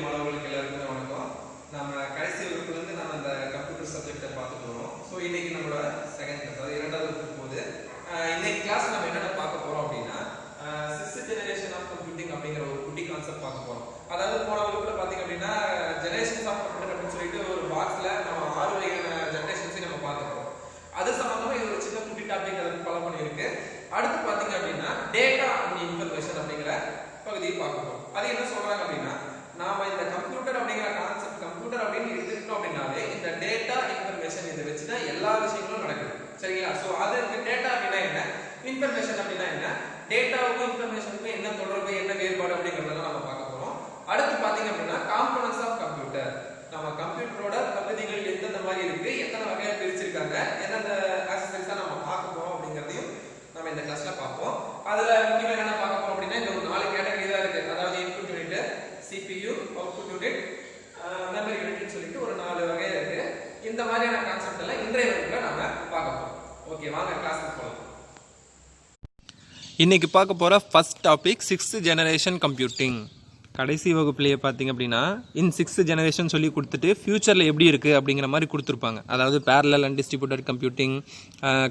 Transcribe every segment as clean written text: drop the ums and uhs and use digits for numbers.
மாணவர்களுக்கு எல்லாருக்குமே வணக்கம். நம்ம கடைசி வகுப்புல இருந்து நம்ம அந்த கம்ப்யூட்டர் சப்ஜெக்ட்டை பார்த்துட்டு வரோம். ஸோ இன்னைக்கு நம்மளோட செகண்ட் கிளாஸ், அதாவது இரண்டாவது வகுப்பு போகுது. இன்னைக்கு கிளாஸ் நம்ம என்னென்ன பார்க்க போறோம் அப்படின்னா, சிக்ஸ்த் ஜெனரேஷன் ஆஃப் கம்ப்யூட்டிங் அப்படிங்கிற ஒரு குட்டி கான்செப்ட் பார்க்க போறோம். அதாவது போன வகுப்புல பாத்தீங்க அப்படின்னா ஜெனரேஷன்ஸ் ஆஃப் கம்ப்யூட்டர் அப்படின்னு சொல்லிட்டு ஒரு பாக்ஸ்ல நம்ம 6 வகையான ஜெனரேஷன்ஸையும் நம்ம பார்த்துருக்கோம். அது சம்பந்தமா இது ஒரு சின்ன குட்டி டாபிக் அதுக்கு ஃபாலோ பண்ணியிருக்கு. அடுத்து பாத்தீங்க அப்படின்னா டேட்டா அண்ட் இன்ஃபர்மேஷன் அப்படிங்கிற பகுதியை பார்க்கணும். அது என்ன சொல்றாங்க அப்படின்னா, நாம இந்த கம்ப்யூட்டர் அப்படிங்கிற கான்செப்ட், கம்ப்யூட்டர் அப்படின்னு எடுத்துக்கிட்டோம் அப்படின்னாலே இந்த டேட்டா இன்ஃபர்மேஷன் இதை வச்சுதான் எல்லா விஷயங்களும் நடக்குது. சரிங்களா? சோ அதுக்கு டேட்டா அப்படின்னா என்ன, இன்ஃபர்மேஷன் அப்படின்னா என்ன, டேட்டாவுக்கும் இன்ஃபர்மேஷனுக்கும் என்ன தொடர்பு, என்ன வேறுபாடு அப்படிங்கறதெல்லாம் நம்ம பார்க்க போறோம். அடுத்து பாத்தீங்க அப்படின்னா காம்போனன்ட்ஸ் ஆஃப் கம்ப்யூட்டர், நம்ம கம்ப்யூட்டரோட பகுதிகள் எந்தெந்த மாதிரி இருக்கு, எத்தனை வகையா பிரிச்சிருக்காங்க, எந்தெந்த ஆஸ்பெக்ட்ஸா நம்ம பார்க்க போறோம் அப்படிங்கறதையும் நம்ம இந்த கிளாஸ்ல பார்ப்போம். அதுல முக்கியமா என்ன பார்க்க போறோம் அப்படின்னா, இந்த ஒரு 4 கேட்டகரி தான் இருக்கு. அதாவது input unit, CPU, output unit, memory யூனிட்னு சொல்லிட்டு ஒரு 4 வகை இருக்கு. இந்த மாதிரியான கான்செப்ட் எல்லாம் இன்றைய வகுப்புல நாம பார்க்க போறோம். ஓகே, வாங்க கிளாஸ்க்கு போலாம். இன்னைக்கு பார்க்க போகிற first topic 6th generation computing. கடைசி வகுப்புலேயே பார்த்தீங்க அப்படின்னா சிக்ஸ்த் ஜெனரேஷன் சொல்லி கொடுத்துட்டு ஃபியூச்சரில் எப்படி இருக்குது அப்படிங்கிற மாதிரி கொடுத்துருப்பாங்க. அதாவது parallel and distributed computing,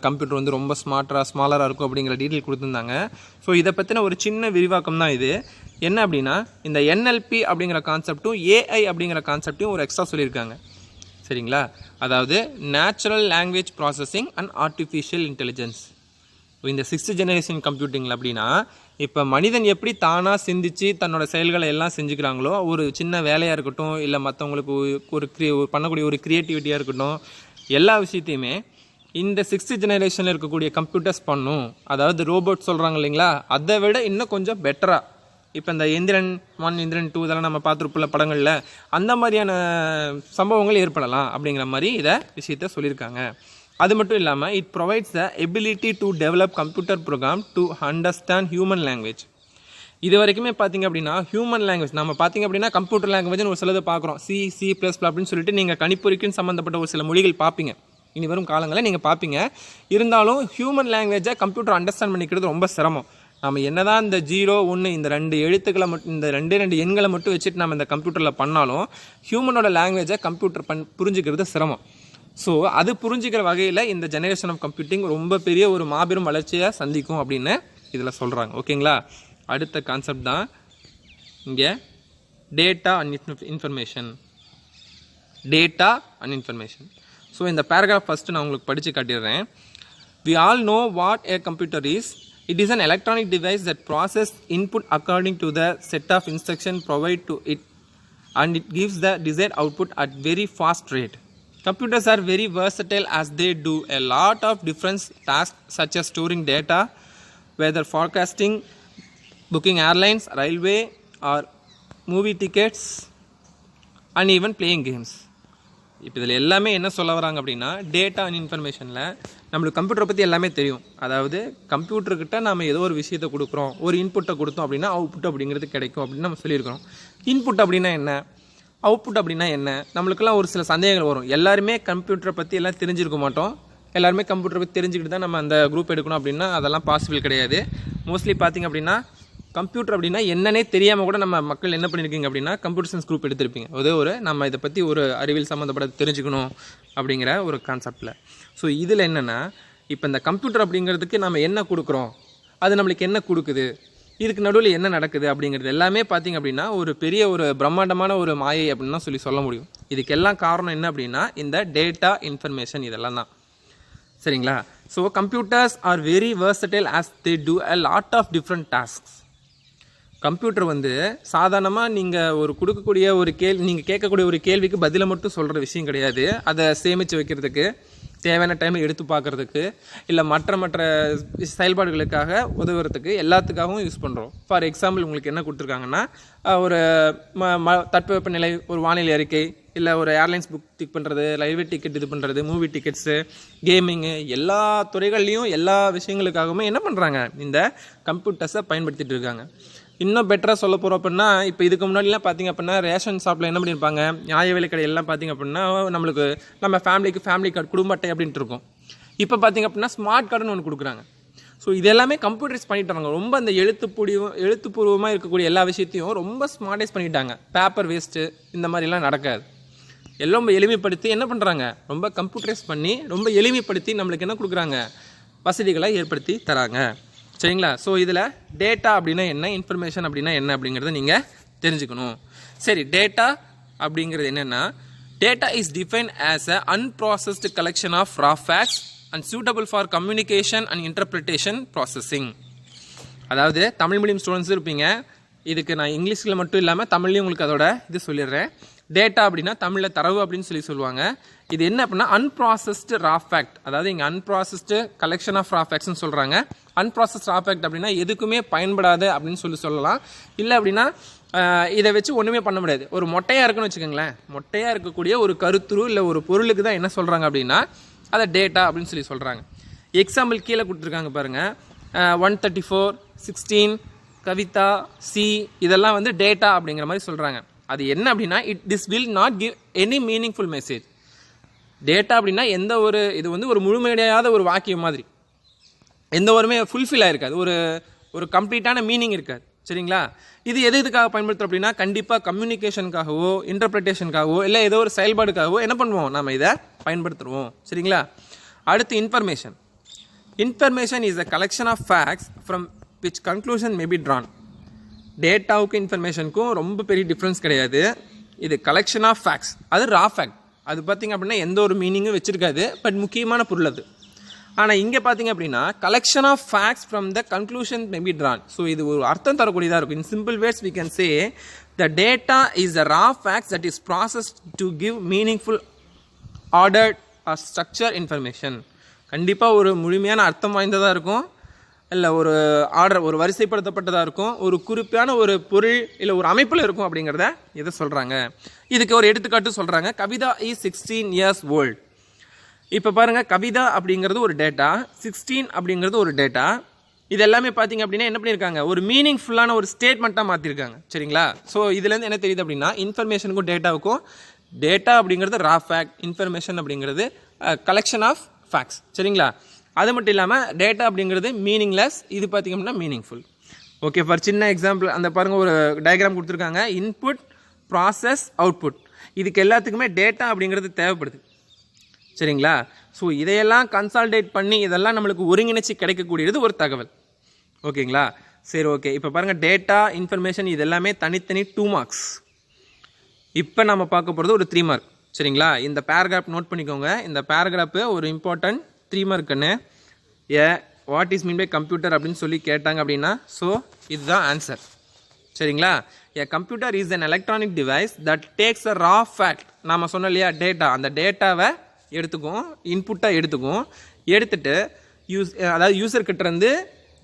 computer வந்து ரொம்ப ஸ்மாலராக இருக்கும் அப்படிங்கிற டீட்டெயில் கொடுத்துருந்தாங்க. ஸோ இதை பற்றின ஒரு சின்ன விரிவாக்கம் தான் இது. என்ன அப்படின்னா, இந்த NLP அப்படிங்கிற கான்செப்டும் AI அப்படிங்கிற கான்செப்டையும் ஒரு எக்ஸ்ட்ரா சொல்லியிருக்காங்க. சரிங்களா? அதாவது natural language processing and artificial intelligence. இந்த 6th ஜெனரேஷன் கம்ப்யூட்டிங்கில் அப்படின்னா, இப்போ மனிதன் எப்படி தானாக சிந்திச்சு தன்னோட செயல்களை எல்லாம் செஞ்சுக்கிறாங்களோ, ஒரு சின்ன வேலையாக இருக்கட்டும், இல்லை மற்றவங்களுக்கு ஒரு பண்ணக்கூடிய ஒரு க்ரியேட்டிவிட்டியாக இருக்கட்டும், எல்லா விஷயத்தையுமே இந்த 6th ஜெனரேஷனில் இருக்கக்கூடிய கம்ப்யூட்டர்ஸ் பண்ணும். அதாவது ரோபோட் சொல்கிறாங்க இல்லைங்களா, அதை விட இன்னும் கொஞ்சம் பெட்டராக. இப்போ இந்த எந்திரன் 1, எந்திரன் 2 இதெல்லாம் நம்ம பார்த்துருப்போம்ல படங்களில், அந்த மாதிரியான சம்பவங்கள் ஏற்படலாம் அப்படிங்கிற மாதிரி விஷயத்த சொல்லியிருக்காங்க. அது மட்டும் இல்லாமல் it provides the ability to develop computer program to understand human language. இது வரைக்குமே பார்த்தீங்க அப்படின்னா ஹியூமன் லாங்குவேஜ் நம்ம பார்த்தீங்க அப்படின்னா கம்ப்யூட்டர் லாங்குவேஜ்னு ஒரு சிலதை பார்க்குறோம். C++ அப்படின்னு சொல்லிட்டு நீங்கள் கணிப்பொறிக்குன்னு சம்மந்தப்பட்ட ஒரு சில மொழிகள் பார்ப்பீங்க. இனி வரும் காலங்களில் நீங்கள் பார்ப்பீங்க. இருந்தாலும் ஹியூமன் லாங்குவேஜை கம்ப்யூட்டர் அண்டர்ஸ்டாண்ட் பண்ணிக்கிறது ரொம்ப சிரமம். நம்ம என்னதான் இந்த 0, 1 இந்த 2 எழுத்துக்களை மட்டும், இந்த 2 எண்களை மட்டும் வச்சுட்டு நம்ம இந்த கம்ப்யூட்டரில் பண்ணாலும் ஹியூமனோட லாங்குவேஜை கம்ப்யூட்டர் புரிஞ்சுக்கிறது சிரமம். ஸோ அது புரிஞ்சுக்கிற வகையில் இந்த ஜெனரேஷன் ஆஃப் கம்ப்யூட்டிங் ரொம்ப பெரிய ஒரு மாபெரும் வளர்ச்சியை சந்திக்கும் அப்படின்னு இதில் சொல்கிறாங்க. ஓகேங்களா? அடுத்த கான்செப்ட் தான் இங்கே data and information. Data and information. So இந்த பேராகிராஃப் ஃபஸ்ட்டு நான் உங்களுக்கு படித்து காட்டிடுறேன். We all know what a computer is. It is an electronic device that processes input according to the set of instructions provided to it, and it gives the desired output at very fast rate. Computers are very versatile as they do a lot of different tasks such as storing data, weather forecasting, booking airlines, railway or movie tickets, and even playing games. இப்போ இதில் எல்லாமே என்ன சொல்ல வராங்க அப்படின்னா, data and இன்ஃபர்மேஷனில் நம்மளுக்கு கம்ப்யூட்டரை பற்றி எல்லாமே தெரியும். அதாவது கம்ப்யூட்டர்கிட்ட நம்ம ஏதோ ஒரு விஷயத்தை கொடுக்குறோம், ஒரு இன்புட்டை கொடுத்தோம் அப்படின்னா அவுட்புட் அப்படிங்கிறது கிடைக்கும் அப்படின்னு நம்ம சொல்லியிருக்கிறோம். இன்புட் அப்படின்னா என்ன, அவுட்புட் அப்படின்னா என்ன, நம்மளுக்கெல்லாம் ஒரு சில சந்தேகங்கள் வரும். எல்லாருமே கம்ப்யூட்டரை பற்றி எல்லாம் தெரிஞ்சிருக்க மாட்டோம். எல்லாருமே கம்ப்யூட்டரை பற்றி தெரிஞ்சுக்கிட்டு தான் நம்ம அந்த குரூப் எடுக்கணும் அப்படின்னா அதெல்லாம் பாசிபிள் கிடையாது. மோஸ்ட்லி பார்த்திங்க அப்படின்னா கம்ப்யூட்டர் அப்படின்னா என்னன்னே தெரியாமல் கூட நம்ம மக்கள் என்ன பண்ணியிருக்கீங்க அப்படின்னா கம்ப்யூட்டர் சயின்ஸ் குரூப் எடுத்திருப்பீங்க. ஒரு நம்ம இதை பற்றி ஒரு அறிவியல் சம்மந்தப்பட்ட தெரிஞ்சுக்கணும் அப்படிங்கிற ஒரு கான்செப்டில். ஸோ இதில் என்னென்னா, இப்போ இந்த கம்ப்யூட்டர் அப்படிங்கிறதுக்கு நம்ம என்ன கொடுக்குறோம், அது நம்மளுக்கு என்ன கொடுக்குது, இதுக்கு நடுவில் என்ன நடக்குது அப்படிங்கிறது எல்லாமே பார்த்திங்க அப்படின்னா ஒரு பெரிய ஒரு பிரம்மாண்டமான ஒரு மாயை அப்படின்னு தான் சொல்ல முடியும். இதுக்கெல்லாம் காரணம் என்ன அப்படின்னா இந்த டேட்டா இன்ஃபர்மேஷன் இதெல்லாம் தான். சரிங்களா? So computers are very versatile as they do a lot of different tasks. Computer வந்து சாதாரணமாக நீங்கள் ஒரு கொடுக்கக்கூடிய ஒரு நீங்கள் கேட்கக்கூடிய ஒரு கேள்விக்கு பதிலை மட்டும் சொல்கிற விஷயம் கிடையாது. அதை சேமித்து வைக்கிறதுக்கு, தேவையான டைமில் எடுத்து பார்க்குறதுக்கு, இல்லை மற்ற செயல்பாடுகளுக்காக உதவுறதுக்கு எல்லாத்துக்காகவும் யூஸ் பண்ணுறோம். ஃபார் எக்ஸாம்பிள் உங்களுக்கு என்ன கொடுத்துருக்காங்கன்னா, ஒரு தட்பவெப்பநிலை, ஒரு வானிலை அறிக்கை, இல்லை ஒரு ஏர்லைன்ஸ் புக் பண்ணுறது, ரயில்வே டிக்கெட் இது பண்ணுறது, மூவி டிக்கெட்ஸு, கேமிங்கு, எல்லா துறைகள்லையும் எல்லா விஷயங்களுக்காகவுமே என்ன பண்ணுறாங்க, இந்த கம்ப்யூட்டர்ஸை பயன்படுத்திகிட்டு இருக்காங்க. இன்னும் பெட்டராக சொல்ல போகிறோம் அப்படின்னா, இப்போ இதுக்கு முன்னாடிலாம் பார்த்திங்க அப்படின்னா ரேஷன் ஷாப்பில் என்ன பண்ணியிருப்பாங்க, நியாய விலை கடையெல்லாம் பார்த்திங்க அப்படின்னா நம்மளுக்கு நம்ம ஃபேமிலி கார்டு, குடும்ப அட்டை அப்படின்ட்டு இருக்கும். இப்போ பார்த்திங்க அப்படின்னா ஸ்மார்ட் கார்டுன்னு ஒன்று கொடுக்குறாங்க. ஸோ இது எல்லாமே கம்ப்யூட்டரைஸ் பண்ணிட்டாங்க. ரொம்ப அந்த எழுத்துப்பூர்வமாக இருக்கக்கூடிய எல்லா விஷயத்தையும் ரொம்ப ஸ்மார்டைஸ் பண்ணிட்டாங்க. பேப்பர் வேஸ்ட்டு இந்த மாதிரிலாம் நடக்காது. எல்லாம் ரொம்ப எளிமைப்படுத்தி என்ன பண்ணுறாங்க, ரொம்ப கம்ப்யூட்டரைஸ் பண்ணி ரொம்ப எளிமைப்படுத்தி நம்மளுக்கு என்ன கொடுக்குறாங்க, வசதிகளை ஏற்படுத்தி தராங்க. சரிங்களா? ஸோ இதில் டேட்டா அப்படின்னா என்ன, இன்ஃபர்மேஷன் அப்படின்னா என்ன அப்படிங்கிறத நீங்கள் தெரிஞ்சுக்கணும். சரி, டேட்டா அப்படிங்கிறது என்னென்னா, data is defined as a unprocessed collection of raw facts and suitable for communication and interpretation processing. அதாவது தமிழ் மீடியம் ஸ்டூடெண்ட்ஸ் இருப்பீங்க, இதுக்கு நான் இங்கிலீஷில் மட்டும் இல்லாமல் தமிழ்லையும் உங்களுக்கு அதோட இது சொல்லிடுறேன். டேட்டா அப்படின்னா தமிழில் தரவு அப்படின்னு சொல்லுவாங்க. இது என்ன அப்படின்னா அன்ப்ராசஸ்டு ரா ஃபேக்ட், அதாவது இங்கே அன்ப்ராசஸ்டு கலெக்ஷன் ஆஃப் ரா ஃபேக்ட்ஸ்னு சொல்கிறாங்க. அன்ப்ராசஸ்ட் ரா ஃபேக்ட் அப்படின்னா எதுக்குமே பயன்படாது அப்படின்னு சொல்லலாம். இல்லை அப்படின்னா இதை வச்சு ஒன்றுமே பண்ண முடியாது. ஒரு மொட்டையாக இருக்குன்னு வச்சுக்கோங்களேன், மொட்டையாக இருக்கக்கூடிய ஒரு கருத்துரு இல்லை ஒரு பொருளுக்கு தான் என்ன சொல்கிறாங்க அப்படின்னா அதை டேட்டா அப்படின்னு சொல்கிறாங்க. எக்ஸாம்பிள் கீழே கொடுத்துருக்காங்க பாருங்கள், 134, 16, கவிதா, சி, இதெல்லாம் வந்து டேட்டா அப்படிங்கிற மாதிரி சொல்கிறாங்க. அது என்ன அப்படின்னா this will not give any meaningful message. Data அப்படின்னா எந்த ஒரு இது வந்து ஒரு முழுமையடையாத ஒரு வாக்கியம் மாதிரி, எந்த ஒருமே ஃபுல்ஃபில் ஆகிருக்காது, ஒரு கம்ப்ளீட்டான மீனிங் இருக்காது. சரிங்களா? இது எதுக்காக பயன்படுத்துகிறோம் அப்படின்னா கண்டிப்பாக கம்யூனிகேஷனுக்காகவோ இன்டர்பிரிட்டேஷனுக்காகவோ இல்லை ஏதோ ஒரு செயல்பாடுக்காகவோ என்ன பண்ணுவோம், நம்ம இதை பயன்படுத்துவோம். சரிங்களா? அடுத்து information. Information is a collection of facts from which conclusion may be drawn. டேட்டாவுக்கும் இன்ஃபர்மேஷனுக்கும் ரொம்ப பெரிய டிஃப்ரென்ஸ் கிடையாது. இது கலெக்ஷன் ஆஃப் ஃபேக்ட்ஸ், அது ரா ஃபேக்ட். அது பார்த்திங்க அப்படின்னா எந்த ஒரு மீனிங்கும் வச்சுருக்காது, பட் முக்கியமான பொருள் அது. ஆனால் இங்கே பார்த்தீங்க அப்படின்னா collection of facts from the conclusion may be drawn. So இது ஒரு அர்த்தம் தரக்கூடியதாக இருக்கும். In simple words we can say the data is the raw facts that is processed to give meaningful ordered or structure information. கண்டிப்பாக ஒரு முழுமையான அர்த்தம் வாய்ந்ததாக இருக்கும், இல்லை ஒரு ஆர்டர் ஒரு வரிசைப்படுத்தப்பட்டதாக இருக்கும், ஒரு குறிப்பான ஒரு பொருள் இல்லை ஒரு அமைப்பில் இருக்கும் அப்படிங்கிறத இதை சொல்கிறாங்க. இதுக்கு ஒரு எடுத்துக்காட்டு சொல்கிறாங்க. Kavitha is 16 years old. இப்போ பாருங்கள், கவிதா அப்படிங்கிறது ஒரு டேட்டா, 16 அப்படிங்கிறது ஒரு டேட்டா. இது எல்லாமே பார்த்தீங்க அப்படின்னா என்ன பண்ணியிருக்காங்க, ஒரு மீனிங்ஃபுல்லான ஒரு ஸ்டேட்மெண்ட்டாக மாற்றிருக்காங்க. சரிங்களா? ஸோ இதுலேருந்து என்ன தெரியுது அப்படின்னா இன்ஃபர்மேஷனுக்கும் டேட்டாவுக்கும், டேட்டா அப்படிங்கிறது ரா ஃபேக்ட், இன்ஃபர்மேஷன் அப்படிங்கிறது கலெக்ஷன் ஆஃப் ஃபேக்ட்ஸ். சரிங்களா? அது மட்டும் இல்லாமல் டேட்டா அப்படிங்கிறது மீனிங்லெஸ், இது பார்த்திங்க அப்படின்னா மீனிங்ஃபுல். ஓகே, ஃபார் சின்ன எக்ஸாம்பிள் அந்த பாருங்கள், ஒரு டயக்ராம் கொடுத்துருக்காங்க, இன்புட், ப்ராசஸ், அவுட்புட். இதுக்கு எல்லாத்துக்குமே டேட்டா அப்படிங்கிறது தேவைப்படுது. சரிங்களா? ஸோ இதையெல்லாம் கன்சால்டேட் பண்ணி இதெல்லாம் நம்மளுக்கு ஒருங்கிணைச்சி கிடைக்கக்கூடியது ஒரு தகவல். ஓகேங்களா? சரி, ஓகே. இப்போ பாருங்கள், டேட்டா, இன்ஃபர்மேஷன் இது எல்லாமே தனித்தனி 2 marks. இப்போ நம்ம பார்க்க போகிறது ஒரு 3 mark. சரிங்களா? இந்த பேராகிராஃப் நோட் பண்ணிக்கோங்க. இந்த பேராகிராஃபு ஒரு இம்பார்ட்டன்ட் 3 markன்னு what is mean by computer அப்படின்னு சொல்லி கேட்டாங்க அப்படின்னா ஸோ இதுதான் ஆன்சர். சரிங்களா? A computer is an electronic device that takes a raw fact. நாம சொன்னோம் இல்லையா டேட்டா, அந்த டேட்டாவை எடுத்துக்கும், இன்புட்டாக எடுத்துக்கும், எடுத்துட்டு அதாவது யூசர்கிட்ட இருந்து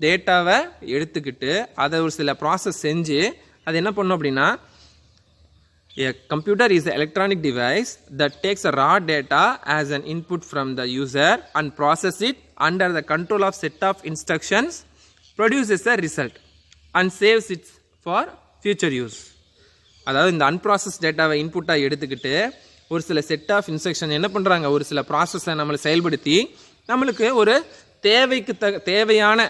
டேட்டாவை எடுத்துக்கிட்டு அதை ஒரு சில ப்ராசஸ் செஞ்சு அது என்ன பண்ணும் அப்படின்னா a computer is an electronic device that takes a raw data as an input from the user and process it under the control of set of instructions, produces a result and saves it for future use. அதாவது இந்த அன்ப்ராசஸ் டேட்டாவை இன்புட்டாக எடுத்துக்கிட்டு ஒரு சில set of instruction என்ன பண்ணுறாங்க, ஒரு சில ப்ராசஸை நம்மளை செயல்படுத்தி நம்மளுக்கு ஒரு தேவையான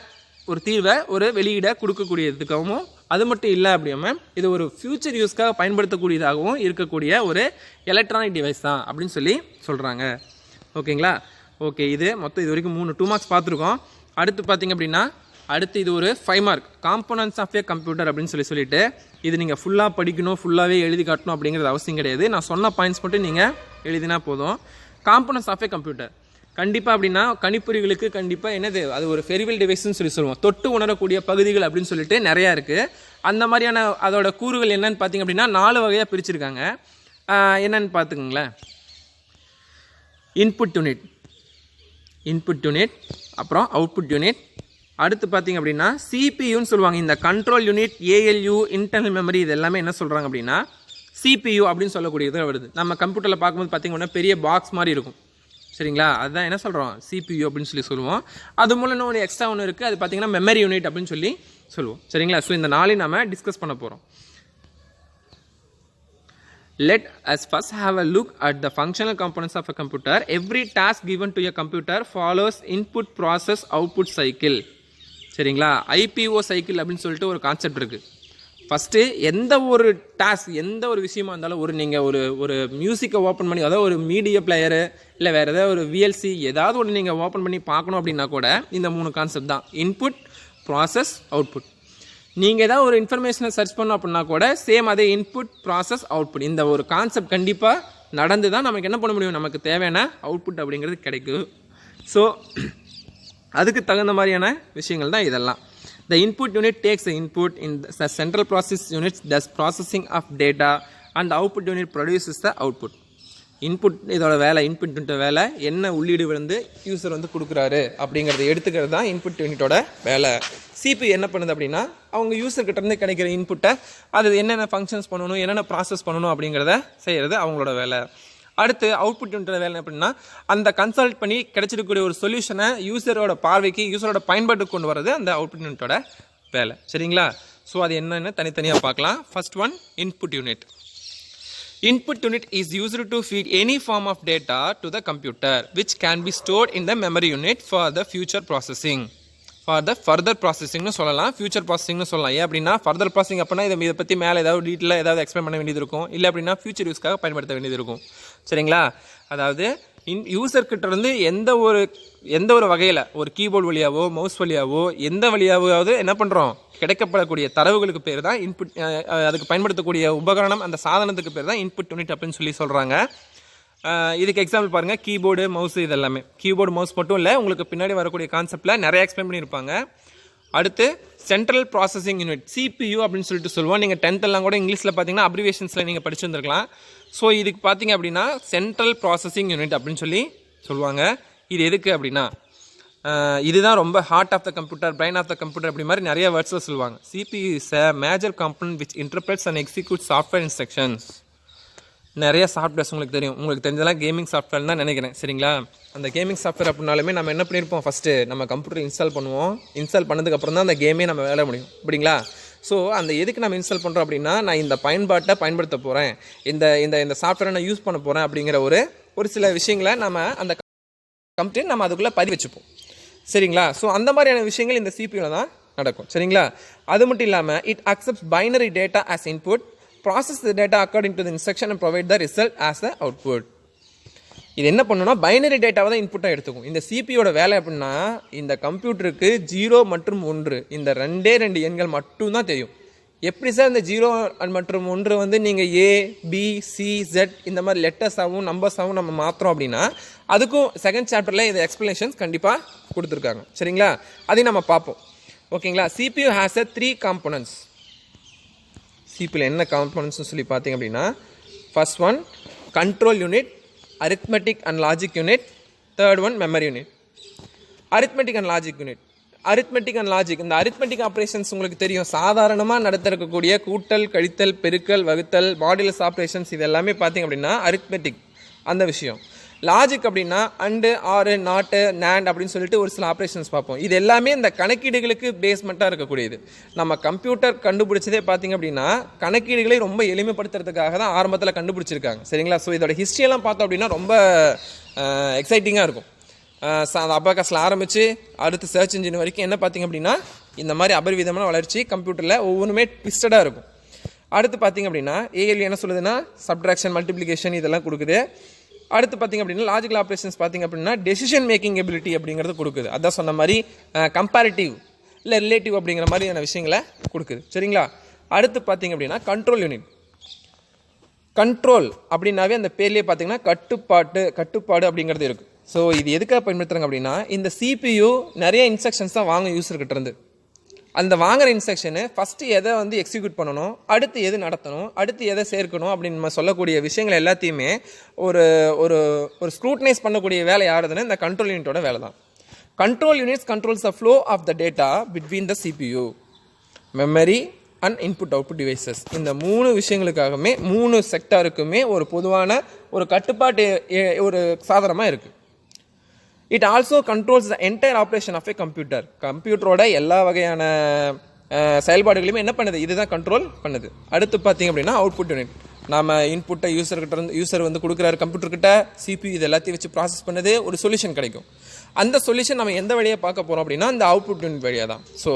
ஒரு தீர்வை ஒரு வெளியிட கொடுக்கக்கூடியதுக்காகவும், அது மட்டும் இல்லை அப்படின்னா இது ஒரு ஃபியூச்சர் யூஸ்க்காக பயன்படுத்தக்கூடியதாகவும் இருக்கக்கூடிய ஒரு எலக்ட்ரானிக் டிவைஸ் தான் அப்படின்னு சொல்லி சொல்கிறாங்க. ஓகேங்களா? ஓகே, இது மொத்தம் இது வரைக்கும் 3 2 marks பார்த்துருக்கோம். அடுத்து பார்த்திங்க அப்படின்னா அடுத்து இது ஒரு 5 mark components of a computer அப்படின்னு சொல்லிட்டு இது நீங்கள் ஃபுல்லாக படிக்கணும், ஃபுல்லாகவே எழுதி காட்டணும் அப்படிங்கிறது அவசியம் கிடையாது. நான் சொன்ன பாயிண்ட்ஸ் மட்டும் நீங்கள் எழுதினா போதும். காம்போனன்ட்ஸ் ஆஃப் ஏ கம்ப்யூட்டர் கண்டிப்பாக அப்படின்னா கணிப்பொறிகளுக்கு கண்டிப்பாக என்னது, அது ஒரு ஃபெரிவல் டிவைஸ்ன்னு சொல்லுவோம். தொட்டு உணரக்கூடிய பகுதிகள் அப்படின்னு சொல்லிட்டு நிறையா இருக்குது. அந்த மாதிரியான அதோட கூறுகள் என்னன்னு பார்த்தீங்க அப்படின்னா 4 வகையாக பிரிச்சிருக்காங்க. என்னன்னு பார்த்துக்கோங்களேன். இன்புட் யூனிட், அப்புறம் அவுட்புட் யூனிட். அடுத்து பார்த்தீங்க அப்படின்னா சிபியூன்னு சொல்லுவாங்க. இந்த control unit, ALU, internal memory, இது எல்லாமே என்ன சொல்கிறாங்க அப்படின்னா சிபியூ அப்படின்னு சொல்லக்கூடியது வருது. நம்ம கம்ப்யூட்டரில் பார்க்கும்போது பார்த்தீங்கன்னா பெரிய பாக்ஸ் மாதிரி இருக்கும். சரிங்களா? அதுதான் என்ன சொல்கிறோம், சிபியூ அப்படின்னு சொல்லுவோம். அது மூலம் இன்னொன்று எக்ஸ்ட்ரா ஒன்று இருக்குது, அது பார்த்தீங்கன்னா மெமரி யூனிட் அப்படின்னு சொல்லுவோம். சரிங்களா? ஸோ இந்த 4 நம்ம டிஸ்கஸ் பண்ண போகிறோம். Let us first have a look at the functional components of a computer. Every task given to a computer follows input, process, output cycle. சரிங்களா. ஐபிஓ சைக்கிள் அப்படின்னு சொல்லிட்டு ஒரு கான்செப்ட் இருக்குது. ஃபஸ்ட்டு எந்த ஒரு டாஸ்க், எந்த ஒரு விஷயமா இருந்தாலும் நீங்கள் ஒரு மியூசிக்கை ஓப்பன் பண்ணி, அதாவது ஒரு மீடியா பிளேயரு இல்லை வேறு ஏதாவது ஒரு விஎல்சி ஏதாவது ஒன்று நீங்கள் ஓப்பன் பண்ணி பார்க்கணும் அப்படின்னா கூட இந்த 3 கான்செப்ட் தான்: இன்புட், ப்ராசஸ், அவுட்புட். நீங்கள் ஏதாவது ஒரு இன்ஃபர்மேஷனை சர்ச் பண்ணோம் அப்படின்னா கூட சேம் அதே இன்புட், ப்ராசஸ், அவுட்புட். இந்த ஒரு கான்செப்ட் கண்டிப்பாக நடந்து தான் நமக்கு என்ன பண்ண முடியும், நமக்கு தேவையான அவுட்புட் அப்படிங்கிறது கிடைக்கும். ஸோ அதுக்கு தகுந்த மாதிரியான விஷயங்கள் தான் இதெல்லாம். The input unit takes the input, in the central process unit does processing of data, and the output unit produces the output. Input இதோட வேலை, இன்புட் யூனிட் வேலை என்ன உள்ளீடு வந்து யூசர் வந்து கொடுக்குறாரு அப்படிங்கிறத எடுத்துக்கிறது தான் இன்புட் யூனிட்டோட வேலை. சிபியூ என்ன பண்ணுது அப்படின்னா அவங்க யூசர்கிட்ட இருந்து கிடைக்கிற இன்புட்டை அது என்னென்ன ஃபங்க்ஷன்ஸ் பண்ணணும், என்னென்ன ப்ராசஸ் பண்ணணும் அப்படிங்கிறத செய்கிறது அவங்களோட வேலை. அடுத்து அவுட்புட் யூனிட்டோட வேலை அப்படின்னா அந்த கன்சல்ட் பண்ணி கிடைச்சிருக்கக்கூடிய ஒரு சொல்யூஷனை யூசரோட பார்வைக்கு, யூசரோட பயன்பாட்டுக்கு கொண்டு வரது அந்த அவுட்புட் யூனிட்டோட வேலை. சரிங்களா. ஸோ அது என்னென்னு தனித்தனியாக பார்க்கலாம். First one, input unit. Input unit is used to feed any form of data to the computer, which can be stored in the memory unit for the future processing. For the further processing னு சொல்லலாம், future processing னு சொல்லலாம். ஏன் அப்படின்னா further processing அப்படின்னா இதை பற்றி மேலே ஏதாவது டீட்டெயிலாக ஏதாவது எக்ஸ்பிளைன் பண்ண வேண்டியது இருக்கும், இல்லை அப்படின்னா ஃபியூச்சர் யூஸ்க்காக பயன்படுத்த வேண்டியது இருக்கும். சரிங்களா. அதாவது யூசர்கிட்ட இருந்து எந்த ஒரு வகையில் ஒரு கீபோர்டு வழியாவோ மவுஸ் வழியாவோ எந்த வழியாவது என்ன பண்ணுறோம், கிடைக்கப்படக்கூடிய தரவுகளுக்கு பேர் தான் இன்புட். அதுக்கு பயன்படுத்தக்கூடிய உபகரணம், அந்த சாதனத்துக்கு பேர் தான் இன்புட் யூனிட் அப்படின்னு சொல்லி சொல்கிறாங்க. இதுக்கு எக்ஸாம்பிள் பாருங்கள், கீபோர்டு, மவுஸ். இது எல்லாமே கீபோர்டு, மவுஸ் மட்டும் இல்லை, உங்களுக்கு பின்னாடி வரக்கூடிய கான்செப்டில் நிறைய எக்ஸ்பிளைன் பண்ணியிருப்பாங்க. அடுத்து சென்ட்ரல் ப்ராசஸிங் யூனிட், சிபியூ அப்படின்னு சொல்லிட்டு சொல்லுவோம். நீங்கள் 10th எல்லாம் கூட இங்கிலீஷில் பார்த்தீங்கன்னா அப்ரிவேஷன்ஸில் நீங்கள் படிச்சுருந்துருக்கலாம். ஸோ இதுக்கு பார்த்தீங்க அப்படின்னா சென்ட்ரல் ப்ராசஸிங் யூனிட் அப்படின்னு சொல்லி சொல்லுவாங்க. இது எதுக்கு அப்படின்னா இதுதான் ரொம்ப heart of the computer, brain of the computer அப்படி மாதிரி நிறைய வேர்ட்ஸில் சொல்லுவாங்க. CPU is a major component which interprets and execute software instructions. நிறைய சாஃப்ட்வேர்ஸ் உங்களுக்கு தெரிஞ்சதெல்லாம் கேமிங் சாஃப்ட்வேர் தான் நினைக்கிறேன். சரிங்களா. அந்த கேமிங் சாஃப்ட்வேர் அப்படின்னாலுமே நம்ம என்ன பண்ணியிருப்போம், ஃபஸ்ட்டு நம்ம கம்ப்யூட்டர் இன்ஸ்டால் பண்ணுவோம். இன்ஸ்டால் பண்ணதுக்கப்புறம் தான் அந்த கேமே நம்ம வேலை முடியும், அப்படிங்களா. ஸோ அந்த எதுக்கு நம்ம இன்ஸ்டால் பண்ணுறோம் அப்படின்னா, நான் இந்த பயன்பாட்டை பயன்படுத்த போகிறேன், இந்த சாஃப்ட்வேரை நான் யூஸ் பண்ண போகிறேன் அப்படிங்கிற ஒரு சில விஷயங்களை நம்ம அந்த கம்ப்யூட்டர் நம்ம அதுக்குள்ளே பதிவு வச்சுப்போம். சரிங்களா. ஸோ அந்த மாதிரியான விஷயங்கள் இந்த சிபியூவில் தான் நடக்கும். சரிங்களா. அது மட்டும் இல்லாமல் it accepts binary data as input, process the data according to the instruction and provide the result as the output. இது என்ன பண்ணுன்னா பைனரி டேட்டாவை தான் இன்புட்டாக எடுத்துக்கும். இந்த சிபியோட வேலை அப்படின்னா இந்த கம்ப்யூட்டருக்கு 0 மற்றும் 1 இந்த 2 எண்கள் மட்டும் தான் தெரியும். எப்படி சார் இந்த 0 மற்றும் 1 வந்து நீங்கள் A, B, C, Z இந்த மாதிரி லெட்டர்ஸாகவும் நம்பர்ஸாகவும் நம்ம மாற்றுறோம் அப்படின்னா அதுக்கும் செகண்ட் சாப்டரில் இது எக்ஸ்பிளனேஷன்ஸ் கண்டிப்பாக கொடுத்துருக்காங்க. சரிங்களா. அதையும் நம்ம பார்ப்போம். ஓகேங்களா. CPU has a 3 components. சிபியில் என்ன காம்பனன்ட்ஸ்னு சொல்லி பார்த்தீங்க அப்படின்னா, first one control unit, arithmetic and logic unit, third one memory unit. Arithmetic and logic unit, arithmetic and logic, இந்த அரித்மெட்டிக் ஆப்ரேஷன்ஸ் உங்களுக்கு தெரியும், சாதாரணமாக நடத்திருக்கக்கூடிய கூட்டல், கழித்தல், பெருக்கல், வகுத்தல், மாடுலஸ் ஆப்ரேஷன்ஸ் இது எல்லாமே பார்த்தீங்க அப்படின்னா அரித்மெட்டிக் அந்த விஷயம். லாஜிக் அப்படின்னா அண்டு, ஆறு, நாட்டு, நேண்ட் அப்படின்னு சொல்லிட்டு ஒரு சில ஆப்ரேஷன்ஸ் பார்ப்போம். இது எல்லாமே இந்த கணக்கீடுகளுக்கு பேஸ்மெண்ட்டாக இருக்கக்கூடியது. நம்ம கம்ப்யூட்டர் கண்டுபிடிச்சதே பார்த்தீங்க அப்படின்னா கணக்கீடுகளை ரொம்ப எளிமைப்படுத்துறதுக்காக தான் ஆரம்பத்தில் கண்டுபிடிச்சிருக்காங்க. சரிங்களா. ஸோ இதோட ஹிஸ்ட்ரியெல்லாம் பார்த்தோம் அப்படின்னா ரொம்ப எக்ஸைட்டிங்காக இருக்கும். அந்த அபாகஸில் ஆரம்பித்து அடுத்து சர்ச் இன்ஜின் வரைக்கும் என்ன பார்த்தீங்க அப்படின்னா இந்த மாதிரி அபரிவிதமான வளர்ச்சி கம்ப்யூட்டரில் ஒவ்வொன்றுமே ட்விஸ்டடாக இருக்கும். அடுத்து பார்த்தீங்க அப்படின்னா ஏஎல்யூ என்ன சொல்லுதுன்னா சப்ட்ராக்ஷன், மல்டிப்ளிகேஷன் இதெல்லாம் கொடுக்குது. அடுத்து பார்த்திங்க அப்படின்னா லாஜிக்கல் ஆப்ரேஷன்ஸ் பார்த்திங்க அப்படின்னா டெசிஷன் மேக்கிங் எபிலிட்டி அப்படிங்கிறது கொடுக்குது. அதான் சொன்ன மாதிரி கம்பேரிட்டிவ் இல்லை ரிலேட்டிவ் அப்படிங்கிற மாதிரியான விஷயங்களை கொடுக்குது. சரிங்களா. அடுத்து பார்த்திங்க அப்படின்னா கண்ட்ரோல் யூனிட். கண்ட்ரோல் அப்படின்னாவே அந்த பேர்லேயே பார்த்திங்கன்னா கட்டுப்பாடு அப்படிங்கிறது இருக்குது. ஸோ இது எதுக்காக பயன்படுத்துகிறாங்க அப்படின்னா இந்த சிபியூ நிறைய இன்ஸ்ட்ரக்ஷன்ஸ் தான் வாங்க யூஸர்கிட்ட இருந்து. அந்த வாங்குகிற இன்ஸ்ட்ரக்ஷனு ஃபஸ்ட்டு எதை வந்து எக்ஸிக்யூட் பண்ணணும், அடுத்து எது நடத்தணும், அடுத்து எதை சேர்க்கணும் அப்படின்னு நம்ம சொல்லக்கூடிய விஷயங்கள் எல்லாத்தையுமே ஒரு ஒரு ஸ்க்ரூட்டனைஸ் பண்ணக்கூடிய வேலை யாருதுன்னு இந்த கண்ட்ரோல் யூனிட்டோட வேலை தான். Control units controls the flow of the data between the CPU, memory and input output devices. இந்த 3 விஷயங்களுக்காகவே 3 செக்டாருக்குமே ஒரு பொதுவான ஒரு கட்டுப்பாட்டு ஒரு சாதனமாக இருக்குது. It also controls the entire operation of a computer. கம்ப்யூட்டரோட எல்லா வகையான செயல்பாடுகளையுமே என்ன பண்ணுது, இதுதான் கண்ட்ரோல் பண்ணுது. அடுத்து பார்த்தீங்க அப்படின்னா அவுட்புட் யூனிட். நாம் இன்புட்டை யூசர் வந்து கொடுக்குறாரு கம்ப்யூட்டர்கிட்ட, CPU இது எல்லாத்தையும் வச்சு ப்ராசஸ் பண்ணது, ஒரு சொல்யூஷன் கிடைக்கும். அந்த சொல்யூஷன் நம்ம எந்த வழியாக பார்க்க போகிறோம் அப்படின்னா இந்த அவுட்புட் யூனிட் வழியாக தான். So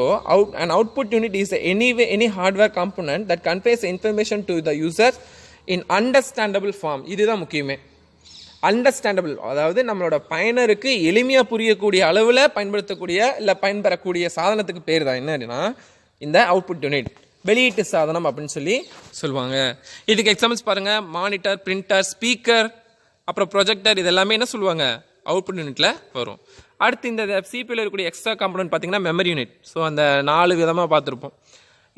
output unit is any hardware component that conveys information to the user in understandable form. இதுதான் முக்கியமே, அண்டர்ஸ்டாண்டபிள். அதாவது நம்மளோட பயனருக்கு எளிமையாக புரியக்கூடிய அளவில் பயன்படுத்தக்கூடிய இல்லை பயன்பெறக்கூடிய சாதனத்துக்கு பேர் தான் என்ன அப்படின்னா இந்த அவுட்புட் யூனிட், வெளியீட்டு சாதனம் அப்படின்னு சொல்லி சொல்லுவாங்க. இதுக்கு எக்ஸாம்பிள்ஸ் பாருங்கள், மானிட்டர், பிரிண்டர், ஸ்பீக்கர், அப்புறம் ப்ரொஜெக்டர், இது எல்லாமே என்ன சொல்லுவாங்க அவுட்புட் யூனிட்டில் வரும். அடுத்து இந்த சிபியில் இருக்கக்கூடிய எக்ஸ்ட்ரா காம்பனன்ட் பார்த்தீங்கன்னா மெமரி யூனிட். ஸோ அந்த 4 விதமாக பார்த்துருப்போம்.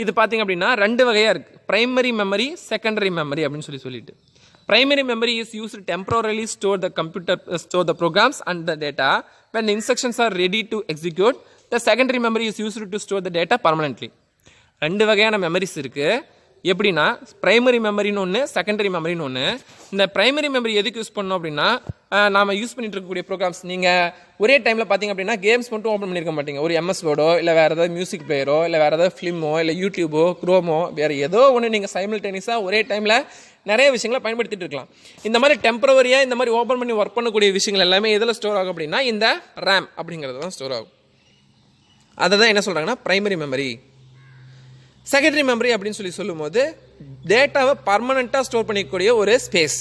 இது பார்த்தீங்க அப்படின்னா 2 வகையாக இருக்குது, பிரைமரி மெமரி, செகண்டரி மெமரி அப்படின்னு சொல்லிட்டு. Primary memory is used temporarily store the programs and the data when the instructions are ready to execute. The secondary memory is used to store the data permanently. 2 வகையான memories இருக்குது. எப்படின்னா primary மெமரின்னு ஒன்று, secondary மெமரின்னு ஒன்று. இந்த primary memory எதுக்கு use பண்ணோம் அப்படின்னா நாம் யூஸ் பண்ணிட்டு இருக்கக்கூடிய ப்ரோக்ராம்ஸ் நீங்கள் ஒரே டைமில் பார்த்தீங்க அப்படின்னா கேம்ஸ் மட்டும் ஓப்பன் பண்ணியிருக்க மாட்டீங்க. ஒரு MS வேர்டோ இல்லை வேறு ஏதாவது மியூசிக் பிளேயரோ இல்லை வேறு ஏதாவது ஃபிலிமோ இல்லை யூடியூபோ குரோமோ வேறு ஏதோ ஒன்று நீங்கள் சைமல்டேனியஸாக ஒரே டைமில் நிறைய விஷயங்களை பயன்படுத்திட்டு இருக்கலாம். இந்த மாதிரி டெம்பரவரியாக இந்த மாதிரி ஓப்பன் பண்ணி ஒர்க் பண்ணக்கூடிய விஷயங்கள் எல்லாமே எதில் ஸ்டோர் ஆகும் அப்படின்னா இந்த RAM அப்படிங்கிறது தான் ஸ்டோர் ஆகும். அதை தான் என்ன சொல்கிறாங்கன்னா பிரைமரி மெமரி. செகண்டரி மெமரி அப்படின்னு சொல்லும்போது டேட்டாவை பர்மனெண்ட்டாக ஸ்டோர் பண்ணிக்கக்கூடிய ஒரு ஸ்பேஸ்.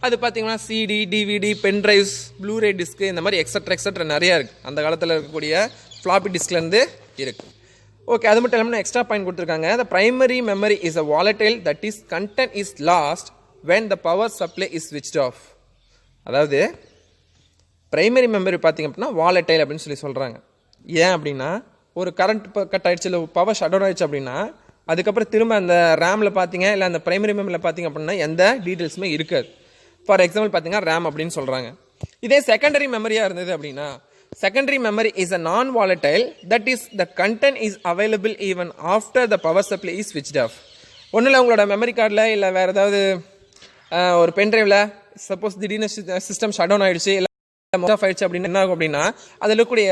அது பார்த்தீங்கன்னா CD, DVD, pen drives, Blu-ray disc, இந்த மாதிரி எக்ஸட்ரா நிறையா இருக்குது. அந்த காலத்தில் இருக்கக்கூடிய ஃப்ளாப்பி டிஸ்க்லேருந்து இருக்குது. ஓகே, அது மட்டும் இல்லாமல் எக்ஸ்ட்ரா பாயிண்ட் கொடுத்துருக்காங்க. The primary memory is a volatile that is content is last when the power supply is switched off. அதாவது பிரைமரி மெமரி பார்த்திங்க அப்படின்னா வாலடைல் அப்படின்னு சொல்கிறாங்க. ஏன் அப்படின்னா ஒரு கரண்ட் கட் ஆகிடுச்சு இல்லை பவர் ஷட் டவுன் ஆகிடுச்சு அப்படின்னா அதுக்கப்புறம் திரும்ப அந்த ரேமில் பார்த்தீங்க இல்லை அந்த பிரைமரி மெமரியில் பார்த்தீங்க அப்படின்னா எந்த டீட்டெயில்ஸுமே இருக்காது. ஃபார் எக்ஸாம்பிள் பார்த்தீங்கன்னா RAM அப்படின்னு சொல்கிறாங்க. இதே செகண்டரி மெமரியாக இருந்தது அப்படின்னா secondary memory is a non volatile that is the content is available even after the power supply is switched off. ஒன்றும் இல்லை, உங்களோட மெமரி கார்டில் இல்லை வேறு ஏதாவது ஒரு பென்ட்ரைவில் சப்போஸ் திடீர்னு சிஸ்டம் ஷட் டவுன் ஆகிடுச்சு இல்லை ஆஃப் ஆயிடுச்சு அப்படின்னு என்ன ஆகும் அப்படின்னா அதில் இருக்கக்கூடிய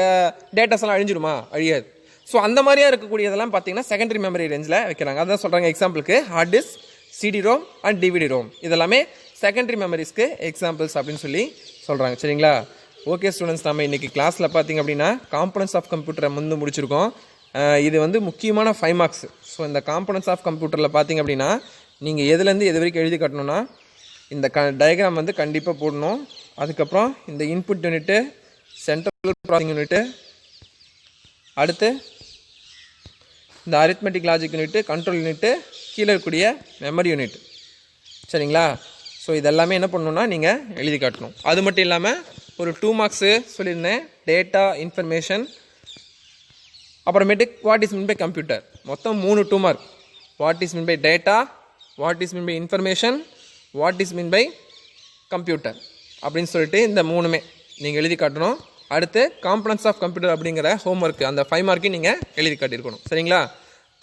டேட்டாஸ் எல்லாம் அழிஞ்சிடுமா? அழியாது. ஸோ அந்த மாதிரியா இருக்கக்கூடியதெல்லாம் பார்த்தீங்கன்னா செகண்டரி மெமரி ரேஞ்சில் வைக்கிறாங்க. அதான் சொல்கிறாங்க எக்ஸாம்பிளுக்கு hard disk, CD-ROM and DVD-ROM இதெல்லாமே செகண்டரி மெமரிஸ்க்கு எக்ஸாம்பிள்ஸ் அப்படின்னு சொல்கிறாங்க. சரிங்களா? ஓகே ஸ்டூடெண்ட்ஸ், நம்ம இன்றைக்கி கிளாஸில் பார்த்தீங்க அப்படின்னா காம்பனன்ட்ஸ் ஆஃப் கம்ப்யூட்டரை முடிச்சிருக்கோம். இது முக்கியமான 5 மார்க்ஸ். ஸோ இந்த காம்பனன்ட்ஸ் ஆஃப் கம்ப்யூட்டரில் பார்த்தீங்க அப்படின்னா நீங்கள் எதுலேருந்து எது வரைக்கும் எழுதி காட்டணும்னா இந்த டயக்ராம் கண்டிப்பாக போடணும். அதுக்கப்புறம் இந்த input unit, central processing unit, அடுத்து இந்த arithmetic logic unit, control unit, கீழே இருக்கக்கூடிய மெமரி யூனிட். சரிங்களா? ஸோ இதெல்லாமே என்ன பண்ணணும்னா நீங்கள் எழுதி காட்டணும். அது மட்டும் இல்லாமல் ஒரு 2 மார்க்ஸு சொல்லியிருந்தேன், டேட்டா, இன்ஃபர்மேஷன், அப்புறமேட்டு what is mean by computer. மொத்தம் 3 2 mark. What is mean by data, what is mean by information, what is mean by computer அப்படின்னு சொல்லிட்டு இந்த 3மே நீங்கள் எழுதி காட்டணும். அடுத்து காம்பனன்ட்ஸ் ஆஃப் கம்ப்யூட்டர் அப்படிங்கிற ஹோம்ஒர்க்கு அந்த 5 மார்க்கையும் நீங்கள் எழுதி காட்டியிருக்கணும். சரிங்களா?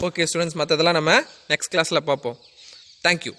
ஓகே ஸ்டூடெண்ட்ஸ், மற்றதெல்லாம் நம்ம நெக்ஸ்ட் கிளாஸில் பார்ப்போம். தேங்க்யூ.